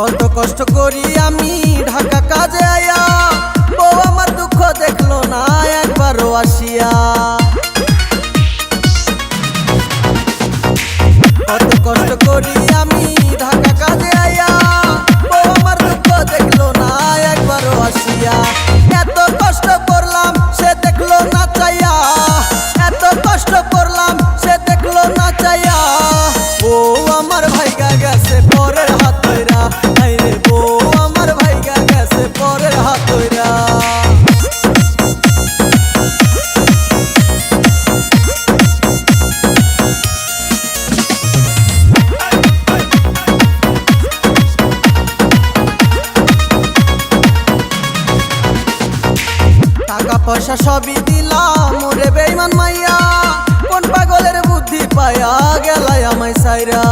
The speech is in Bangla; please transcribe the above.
কত কষ্ট করি আমি ঢাকা কাজে আয়া, বউ আমার দুঃখ দেখলো না একবারও আসিয়া। কত কষ্ট করি আমি ঢাকা কাজে আয়া, বউ আমার দুঃখ দেখলো না একবারও আসিয়া। এত কষ্ট করলাম সে দেখলো না চাইয়া, এত কষ্ট করলাম সে দেখলো না চাইয়া। বউ আমার ভাইগা গেছে পরের হাত ধইরা, আইরে বউ আমার ভাইগা গেছে পরের হাত ধইরা। টাকা পয়সা সবই দিলাম ওরে বেঈমান মাইয়া, কোন পাগলের বুদ্ধি পায়া গেলাই আমায় সাইরা।